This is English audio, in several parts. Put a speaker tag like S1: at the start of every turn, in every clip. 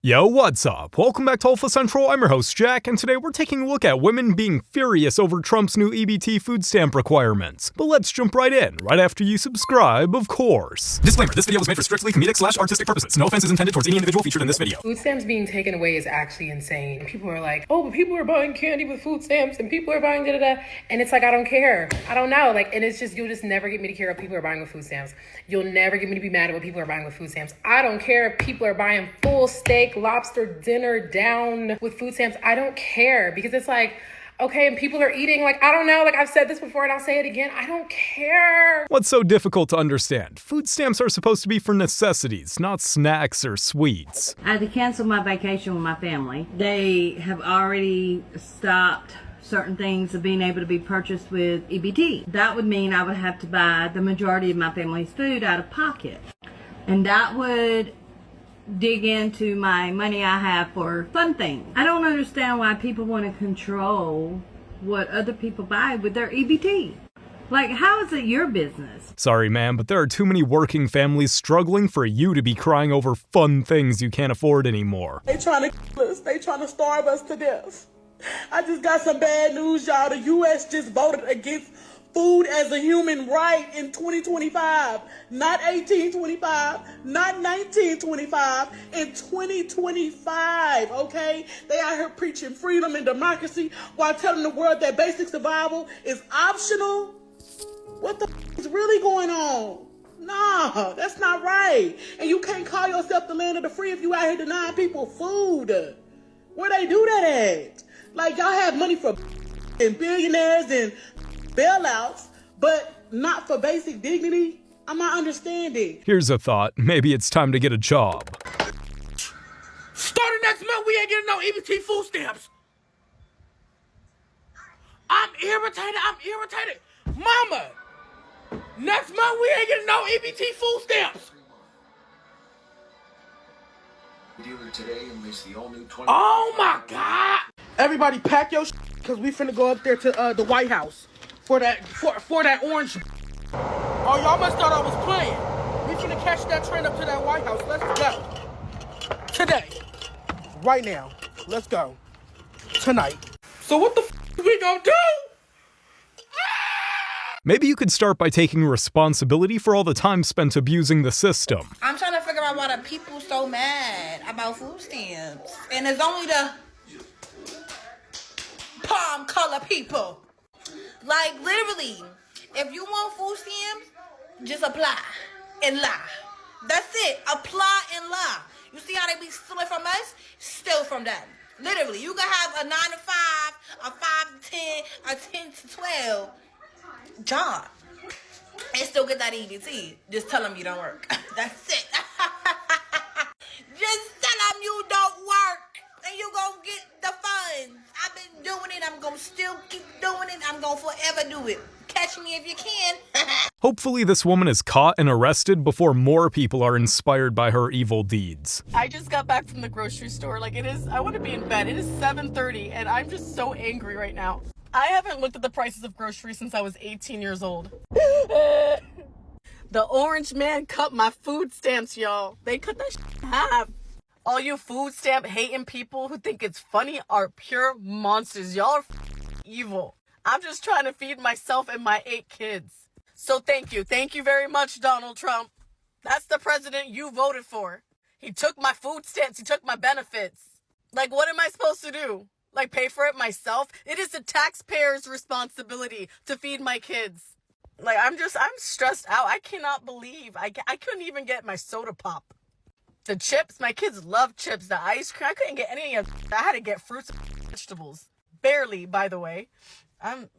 S1: Yo, what's up? Welcome back to Alpha Central. I'm your host, Jack, and today we're taking a look at women being furious over Trump's new EBT food stamp requirements. But let's jump right in, right after you subscribe, of course. Disclaimer, this video was made for strictly comedic/artistic purposes. No offense is intended towards any individual featured in this video.
S2: Food stamps being taken away is actually insane. People are like, oh, but people are buying candy with food stamps, and people are buying da-da-da. And it's like, I don't care. I don't know. And it's just, you'll just never get me to care what people are buying with food stamps. You'll never get me to be mad at what people are buying with food stamps. I don't care if people are buying full steak, lobster, dinner down with food stamps. I don't care, because it's like, okay, and people are eating, I don't know, I've said this before and I'll say it again, I don't care.
S1: What's so difficult to understand? Food stamps are supposed to be for necessities, not snacks or sweets.
S3: I had to cancel my vacation with my family. They have already stopped certain things of being able to be purchased with EBT. That would mean I would have to buy the majority of my family's food out of pocket. And that would dig into my money I have for fun things. I don't understand why people want to control what other people buy with their EBT. How is it your business?
S1: Sorry, ma'am, but there are too many working families struggling for you to be crying over fun things you can't afford anymore.
S4: They trying to kill us. They trying to starve us to death. I just got some bad news, y'all. The U.S. just voted against food as a human right in 2025. Not 1825, not 1925, in 2025, okay? They out here preaching freedom and democracy while telling the world that basic survival is optional. What the is really going on? Nah, that's not right. And you can't call yourself the land of the free if you out here denying people food. Where they do that at? Y'all have money for and billionaires and bailouts, but not for basic dignity? I'm not understanding.
S1: Here's a thought. Maybe it's time to get a job.
S4: Starting next month, we ain't getting no EBT food stamps. I'm irritated. Mama, next month we ain't getting no EBT food stamps.
S5: Dealer today enlists the all-new 20.
S4: Oh my God! Everybody pack your because we finna go up there to the White House for that orange. Oh, y'all must thought I was playing. We finna catch that train up to that White House. Let's go. Today. Right now. Let's go. Tonight. So what the we gonna do?
S1: Maybe you could start by taking responsibility for all the time spent abusing the system.
S6: I'm trying to figure out why the people so mad about food stamps. And it's only the palm color people. Literally, if you want food stamps, just apply and lie. That's it. Apply and lie. You see how they be stealing from us? Steal from them. Literally, you can have a 9 to 5, a 5 to 10, a 10 to 12 job and still get that EBT. Just tell them you don't work. That's it. Just tell them you don't work and you gonna get the funds. I've been doing it. I'm gonna still keep doing it. I'm gonna forever do it. Catch me if you can.
S1: Hopefully this woman is caught and arrested before more people are inspired by her evil deeds.
S7: I just got back from the grocery store. I want to be in bed. It is 7:30 and I'm just so angry right now. I haven't looked at the prices of groceries since I was 18 years old. The orange man cut my food stamps, y'all. They cut that in half. All you food stamp hating people who think it's funny are pure monsters. Y'all are evil. I'm just trying to feed myself and my 8 kids. So thank you. Thank you very much, Donald Trump. That's the president you voted for. He took my food stamps. He took my benefits. What am I supposed to do? Pay for it myself? It is the taxpayer's responsibility to feed my kids. I'm stressed out. I cannot believe I couldn't even get my soda pop. The chips, my kids love chips. The ice cream, I couldn't get any of it. I had to get fruits and vegetables. Barely, by the way.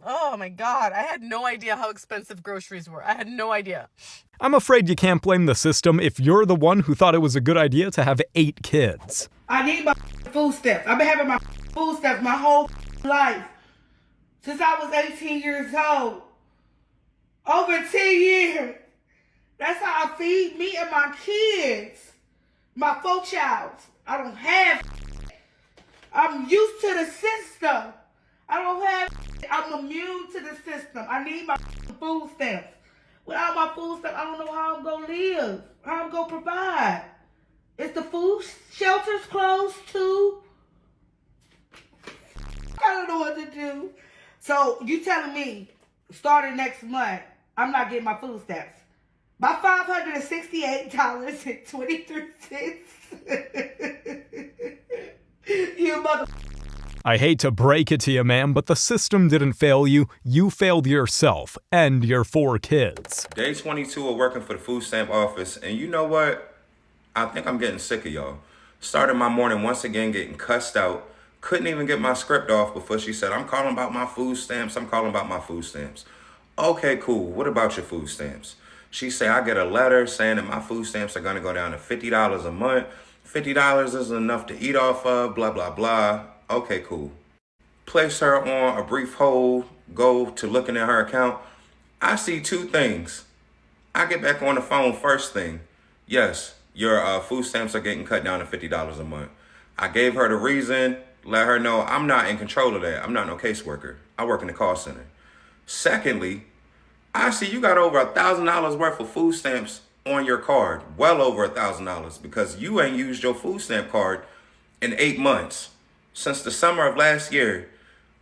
S7: Oh my God, I had no idea how expensive groceries were. I had no idea.
S1: I'm afraid you can't blame the system if you're the one who thought it was a good idea to have 8 kids.
S4: I need my food stamps. I've been having my food stamps my whole life. Since I was 18 years old. Over 10 years. That's how I feed me and my kids. My 4 child. I don't have. I'm used to the system. I don't have. I'm immune to the system. I need my food stamps. Without my food stamps, I don't know how I'm going to live. How I'm going to provide.
S8: Is the food shelters closed too? I don't know what to do. So you telling me, starting next month, I'm not getting my food stamps? My $568.23. You mother.
S1: I hate to break it to you, ma'am, but the system didn't fail you. You failed yourself and your 4 kids.
S9: Day 22 of working for the food stamp office, and you know what? I think I'm getting sick of y'all. Started my morning once again getting cussed out. Couldn't even get my script off before she said, I'm calling about my food stamps. I'm calling about my food stamps. Okay, cool. What about your food stamps? She said, I get a letter saying that my food stamps are going to go down to $50 a month. $50 isn't enough to eat off of, blah, blah, blah. Okay, cool. Place her on a brief hold, go to looking at her account. I see 2 things. I get back on the phone first thing. Yes, your food stamps are getting cut down to $50 a month. I gave her the reason, let her know I'm not in control of that. I'm not no caseworker. I work in the call center. Secondly, I see you got over $1,000 worth of food stamps on your card. Well over $1,000 because you ain't used your food stamp card in 8 months. Since the summer of last year.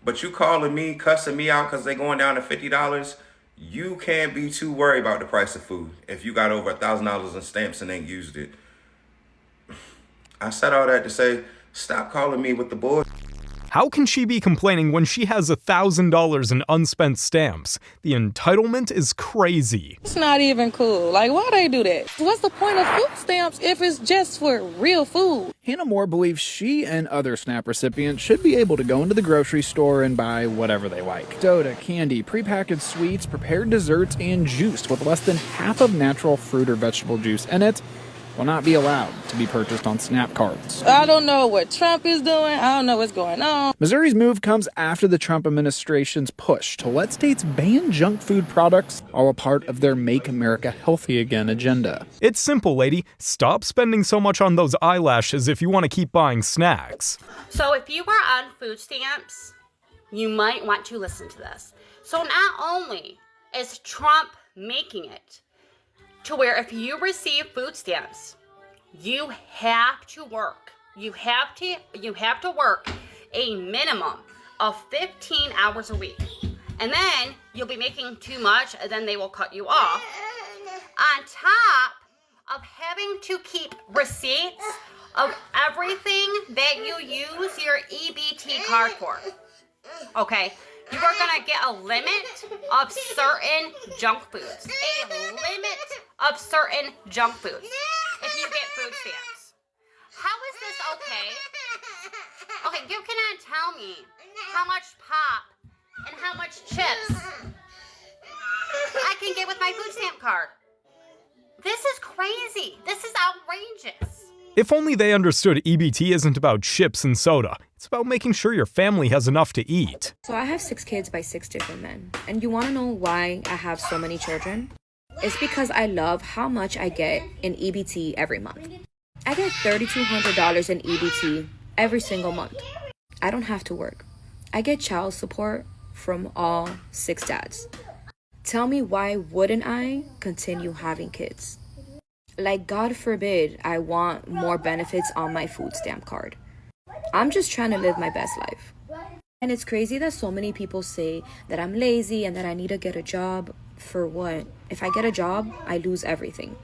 S9: But you calling me, cussing me out because they going down to $50, you can't be too worried about the price of food if you got over $1,000 in stamps and ain't used it. I said all that to say, stop calling me with the bullshit.
S1: How can she be complaining when she has $1,000 in unspent stamps? The entitlement is crazy.
S10: It's not even cool. Like, why they do that? What's the point of food stamps if it's just for real food?
S11: Hannah Moore believes she and other SNAP recipients should be able to go into the grocery store and buy whatever they like. Soda, candy, prepackaged sweets, prepared desserts, and juice with less than half of natural fruit or vegetable juice in it will not be allowed to be purchased on SNAP cards.
S10: I don't know what Trump is doing. I don't know what's going on.
S11: Missouri's move comes after the Trump administration's push to let states ban junk food products, all a part of their Make America Healthy Again agenda.
S1: It's simple, lady. Stop spending so much on those eyelashes if you want to keep buying snacks.
S12: So if you are on food stamps, you might want to listen to this. So not only is Trump making it to where if you receive food stamps, you have to work. You have to work a minimum of 15 hours a week. And then you'll be making too much, and then they will cut you off. On top of having to keep receipts of everything that you use your EBT card for. Okay? You are going to get a limit of certain junk foods. A limit of certain junk foods if you get food stamps. How is this okay? Okay, you cannot tell me how much pop and how much chips I can get with my food stamp card. This is crazy. This is outrageous.
S1: If only they understood EBT isn't about chips and soda. It's about making sure your family has enough to eat.
S13: So I have 6 kids by 6 different men. And you want to know why I have so many children? It's because I love how much I get in EBT every month. I get $3,200 in EBT every single month. I don't have to work. I get child support from all 6 dads. Tell me, why wouldn't I continue having kids? Like, God forbid I want more benefits on my food stamp card. I'm just trying to live my best life. And it's crazy that so many people say that I'm lazy and that I need to get a job. For what? If I get a job, I lose everything.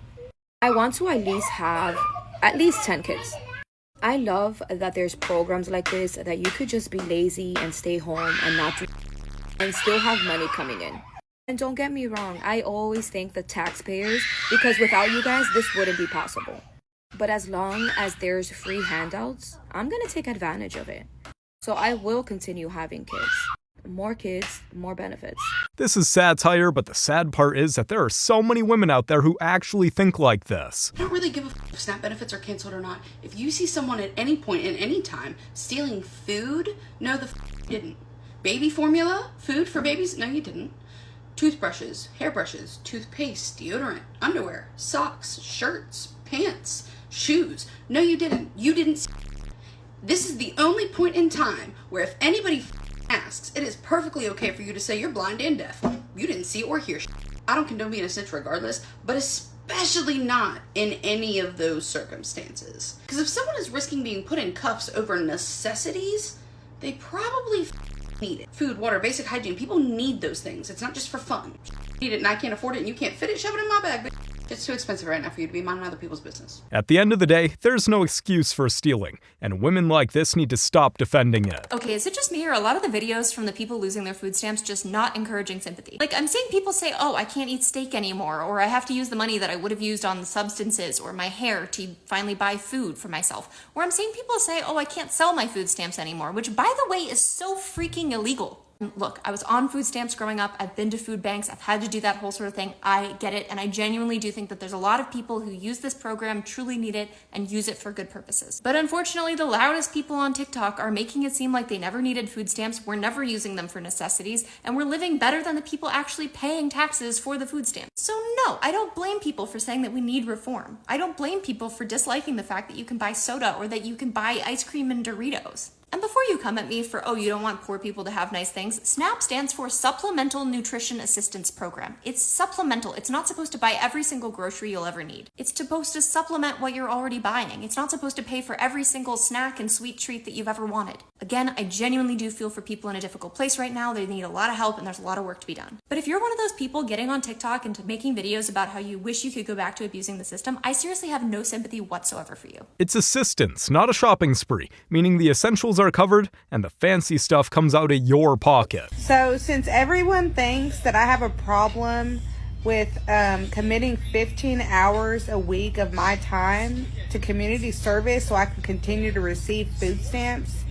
S13: I want to at least have at least 10 kids. I love that there's programs like this that you could just be lazy and stay home and not do and still have money coming in. And don't get me wrong, I always thank the taxpayers because without you guys, this wouldn't be possible. But as long as there's free handouts, I'm going to take advantage of it. So I will continue having kids, more benefits.
S1: This is satire, but the sad part is that there are so many women out there who actually think like this.
S14: I don't really give a f if SNAP benefits are canceled or not. If you see someone at any point in any time stealing food, no, the f you didn't. Baby formula, food for babies, no, you didn't. Toothbrushes, hairbrushes, toothpaste, deodorant, underwear, socks, shirts, pants, shoes. No, you didn't. You didn't. This is the only point in time where if anybody asks, it is perfectly okay for you to say you're blind and deaf. You didn't see or hear. I don't condone being a snitch regardless, but especially not in any of those circumstances. Because if someone is risking being put in cuffs over necessities, they probably need it. Food, water, basic hygiene. People need those things. It's not just for fun. Need it and I can't afford it and you can't fit it, shove it in my bag. It's too expensive right now for you to be minding other people's business.
S1: At the end of the day, there's no excuse for stealing, and women like this need to stop defending it.
S13: Okay, is it just me or a lot of the videos from the people losing their food stamps just not encouraging sympathy? Like, I'm seeing people say, oh, I can't eat steak anymore, or I have to use the money that I would have used on the substances or my hair to finally buy food for myself. Or I'm seeing people say, oh, I can't sell my food stamps anymore, which, by the way, is so freaking illegal. Look, I was on food stamps growing up. I've been to food banks. I've had to do that whole sort of thing. I get it. And I genuinely do think that there's a lot of people who use this program, truly need it, and use it for good purposes. But unfortunately, the loudest people on TikTok are making it seem like they never needed food stamps, we're never using them for necessities, and we're living better than the people actually paying taxes for the food stamps. So no, I don't blame people for saying that we need reform. I don't blame people for disliking the fact that you can buy soda or that you can buy ice cream and Doritos. And before you come at me for, oh, you don't want poor people to have nice things, SNAP stands for Supplemental Nutrition Assistance Program. It's supplemental. It's not supposed to buy every single grocery you'll ever need. It's supposed to supplement what you're already buying. It's not supposed to pay for every single snack and sweet treat that you've ever wanted. Again, I genuinely do feel for people in a difficult place right now. They need a lot of help and there's a lot of work to be done. But if you're one of those people getting on TikTok and making videos about how you wish you could go back to abusing the system, I seriously have no sympathy whatsoever for you.
S1: It's assistance, not a shopping spree, meaning the essentials are covered and the fancy stuff comes out of your pocket.
S8: So since everyone thinks that I have a problem with committing 15 hours a week of my time to community service so I can continue to receive food stamps,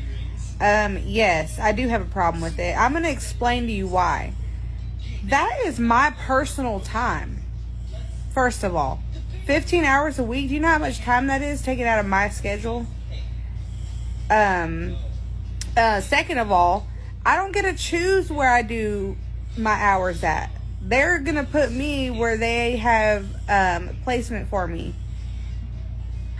S8: yes, I do have a problem with it. I'm going to explain to you why. That is my personal time. First of all, 15 hours a week, do you know how much time that is taken out of my schedule? Second of all, I don't get to choose where I do my hours at. They're going to put me where they have placement for me.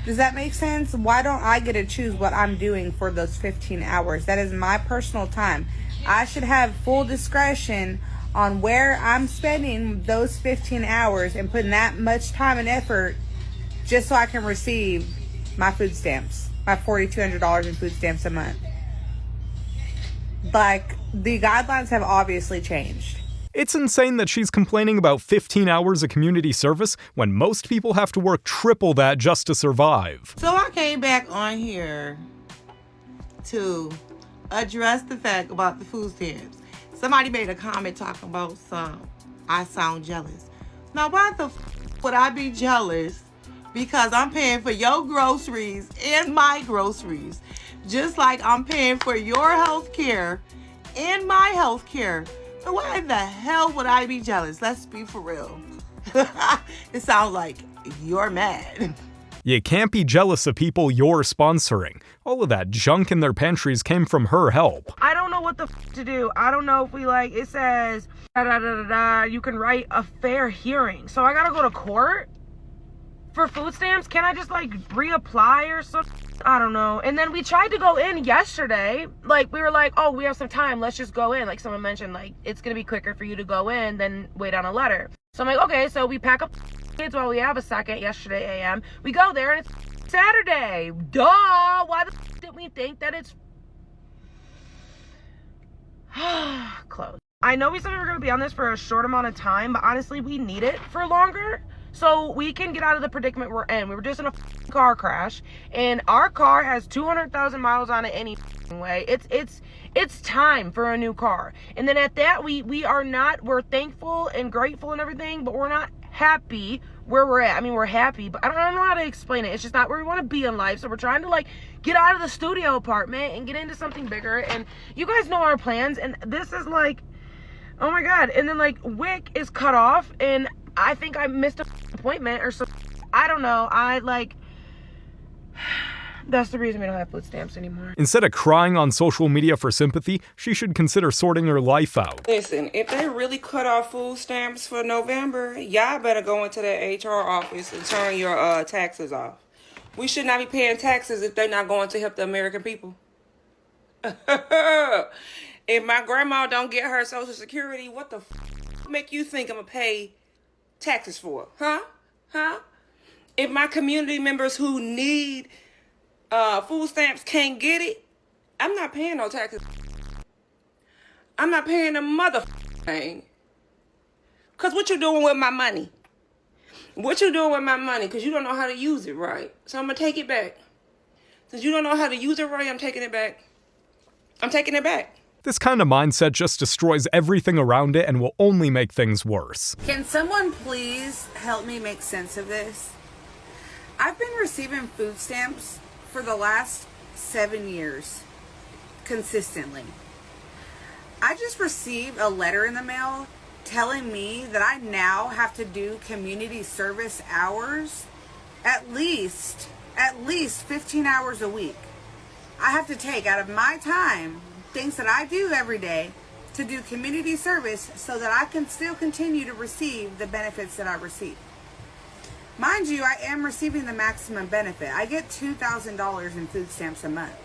S8: Does that make sense? Why don't I get to choose what I'm doing for those 15 hours? That is my personal time. I should have full discretion on where I'm spending those 15 hours and putting that much time and effort just so I can receive my food stamps, my $4,200 in food stamps a month. Like, the guidelines have obviously changed.
S1: It's insane that she's complaining about 15 hours of community service when most people have to work triple that just to survive.
S15: So I came back on here to address the fact about the food stamps. Somebody made a comment talking about I sound jealous. Now why the would I be jealous? Because I'm paying for your groceries and my groceries. Just like I'm paying for your health care and my health care. So why the hell would I be jealous? Let's be for real. It sounds like you're mad.
S1: You can't be jealous of people you're sponsoring. All of that junk in their pantries came from her help.
S16: I don't know what the to do. I don't know if we it says, you can write a fair hearing. So I gotta go to court for food stamps? Can I just reapply or something? I don't know. And then we tried to go in yesterday. We were like, oh, we have some time. Let's just go in. Someone mentioned, it's going to be quicker for you to go in than wait on a letter. So I'm like, okay. So we pack up kids while we have a second yesterday a.m. We go there and it's Saturday. Duh. Why the didn't we think that it's closed? I know we said we were going to be on this for a short amount of time, but honestly, we need it for longer. So we can get out of the predicament we're in. We were just in a car crash, and our car has 200,000 miles on it any way. It's time for a new car. And then at that, we're thankful and grateful and everything, but we're not happy where we're at. I mean, we're happy, but I don't know how to explain it. It's just not where we want to be in life. So we're trying to get out of the studio apartment and get into something bigger. And you guys know our plans, and this is oh my God. And then WIC is cut off, and I think I missed an appointment or something. I don't know. That's the reason we don't have food stamps anymore.
S1: Instead of crying on social media for sympathy, she should consider sorting her life out.
S17: Listen, if they really cut off food stamps for November, y'all better go into that HR office and turn your taxes off. We should not be paying taxes if they're not going to help the American people. If my grandma don't get her Social Security, what the make you think I'm going to pay taxes for? Huh? Huh? If my community members who need food stamps can't get it, I'm not paying no taxes. I'm not paying a thing. Because what you doing with my money? What you doing with my money? Because you don't know how to use it right. So I'm going to take it back. Since you don't know how to use it right, I'm taking it back. I'm taking it back.
S1: This kind of mindset just destroys everything around it and will only make things worse.
S8: Can someone please help me make sense of this? I've been receiving food stamps for the last 7 years, consistently. I just received a letter in the mail telling me that I now have to do community service hours at least 15 hours a week. I have to take out of my time things that I do every day to do community service so that I can still continue to receive the benefits that I receive. Mind you, I am receiving the maximum benefit. I get $2,000 in food stamps a month.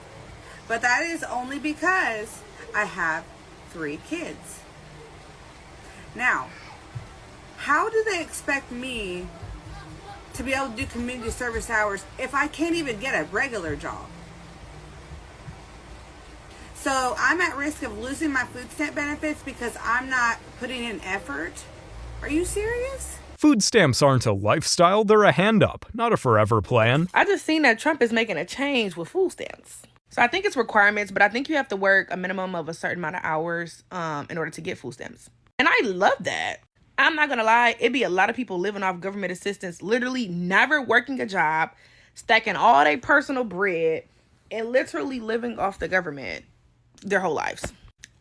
S8: But that is only because I have 3 kids. Now, how do they expect me to be able to do community service hours if I can't even get a regular job? So I'm at risk of losing my food stamp benefits because I'm not putting in effort? Are you serious?
S1: Food stamps aren't a lifestyle, they're a hand-up, not a forever plan.
S16: I just seen that Trump is making a change with food stamps. So I think it's requirements, but I think you have to work a minimum of a certain amount of hours in order to get food stamps. And I love that. I'm not gonna lie, it'd be a lot of people living off government assistance, literally never working a job, stacking all their personal bread, and literally living off the government their whole lives.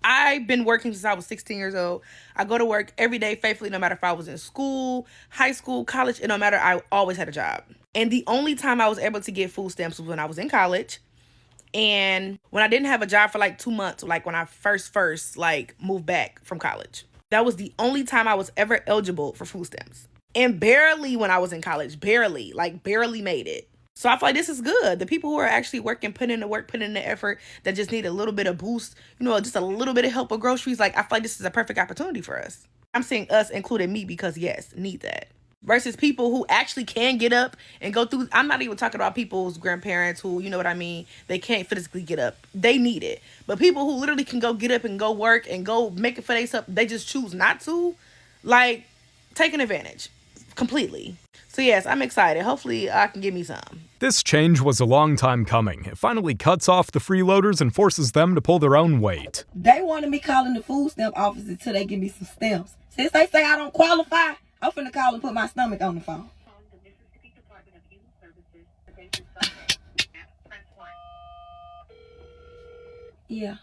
S16: I've been working since I was 16 years old. I go to work every day faithfully, no matter if I was in school, high school, college, it no matter, I always had a job. And the only time I was able to get food stamps was when I was in college. And when I didn't have a job for like 2 months, like when I first like moved back from college. That was the only time I was ever eligible for food stamps. And barely when I was in college, barely made it. So I feel like this is good. The people who are actually working, putting in the work, putting in the effort, that just need a little bit of boost, you know, just a little bit of help with groceries. Like, I feel like this is a perfect opportunity for us. I'm saying us, including me, because yes, need that. Versus people who actually can get up and go through. I'm not even talking about people's grandparents who, you know what I mean, they can't physically get up. They need it. But people who literally can go get up and go work and go make it for themselves, they just choose not to. Like, taking advantage completely. So yes, I'm excited. Hopefully I can get me some.
S1: This change was a long time coming. It finally cuts off the freeloaders and forces them to pull their own weight.
S18: They wanted me calling the food stamp office until they give me some stamps. Since they say I don't qualify, I'm finna call and put my stomach on the phone. Yeah.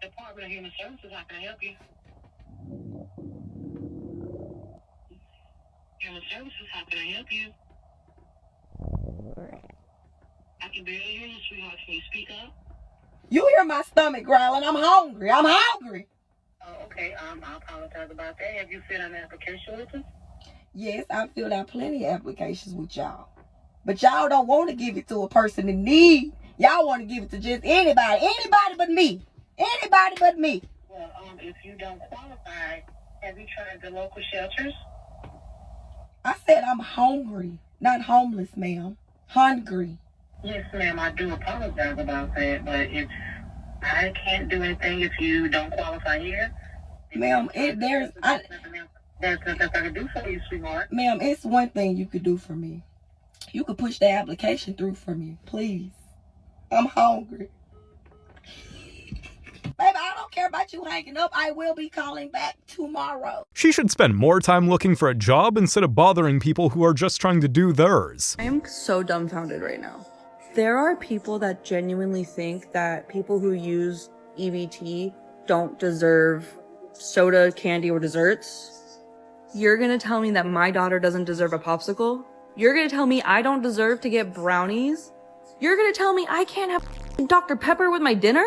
S19: Department of Human Services, how can I help you? Human Services, how can I help you? I can barely hear you, sweetheart. Can you speak up?
S18: You hear my stomach growling. I'm hungry. I'm hungry.
S19: Oh, okay. I apologize about that. Have you filled out an application with us?
S18: Yes, I filled out plenty of applications with y'all. But y'all don't want to give it to a person in need. Y'all want to give it to just anybody. Anybody but me. Anybody but me.
S19: Well, if you don't qualify, have you tried the local shelters?
S18: I said I'm hungry. Not homeless, ma'am. Hungry.
S19: Yes, ma'am. I do apologize about that. But if I can't do anything if you don't qualify here.
S18: Ma'am, there's nothing
S19: I can do for you, sweetheart.
S18: Ma'am, it's one thing you could do for me. You could push the application through for me, please. I'm hungry. Baby, I don't care about you hanging up. I will be calling back tomorrow.
S1: She should spend more time looking for a job instead of bothering people who are just trying to do theirs.
S20: I am so dumbfounded right now. There are people that genuinely think that people who use EBT don't deserve soda, candy, or desserts. You're gonna tell me that my daughter doesn't deserve a popsicle? You're gonna tell me I don't deserve to get brownies? You're gonna tell me I can't have Dr. Pepper with my dinner?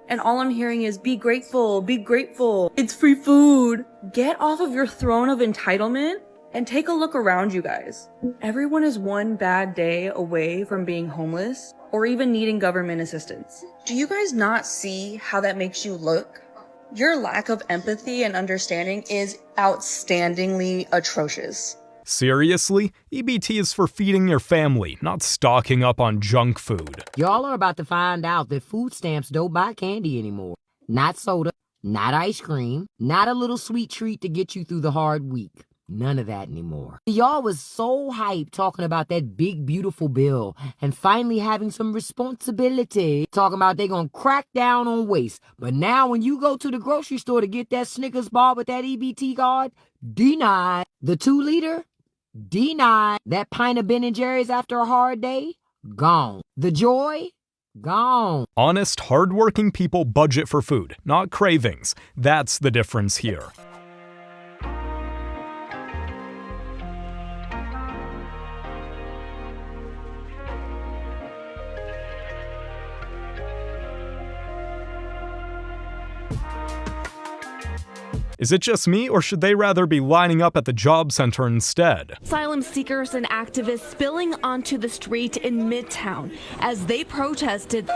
S20: And all I'm hearing is, be grateful, be grateful. It's free food. Get off of your throne of entitlement and take a look around, you guys. Everyone is one bad day away from being homeless or even needing government assistance. Do you guys not see how that makes you look? Your lack of empathy and understanding is outstandingly atrocious.
S1: Seriously? EBT is for feeding your family, not stocking up on junk food.
S21: Y'all are about to find out that food stamps don't buy candy anymore. Not soda, not ice cream, not a little sweet treat to get you through the hard week. None of that anymore. Y'all was so hyped talking about that big, beautiful bill and finally having some responsibility. Talking about they gonna crack down on waste. But now when you go to the grocery store to get that Snickers bar with that EBT card, denied. The 2-liter, denied. That pint of Ben & Jerry's after a hard day, gone. The joy, gone.
S1: Honest, hardworking people budget for food, not cravings. That's the difference here. Is it just me, or should they rather be lining up at the job center instead?
S22: Asylum seekers and activists spilling onto the street in Midtown as they protested.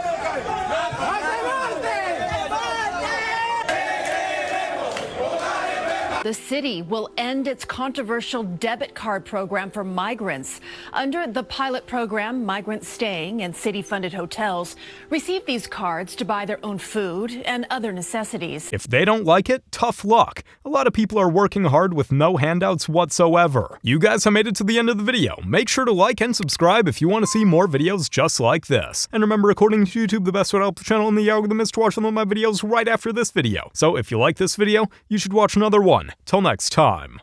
S22: The city will end its controversial debit card program for migrants. Under the pilot program, migrants staying in city-funded hotels receive these cards to buy their own food and other necessities.
S1: If they don't like it, tough luck. A lot of people are working hard with no handouts whatsoever. You guys have made it to the end of the video. Make sure to like and subscribe if you want to see more videos just like this. And remember, according to YouTube, the best way to help the channel and the algorithm is to watch some of my videos right after this video. So if you like this video, you should watch another one. Till next time.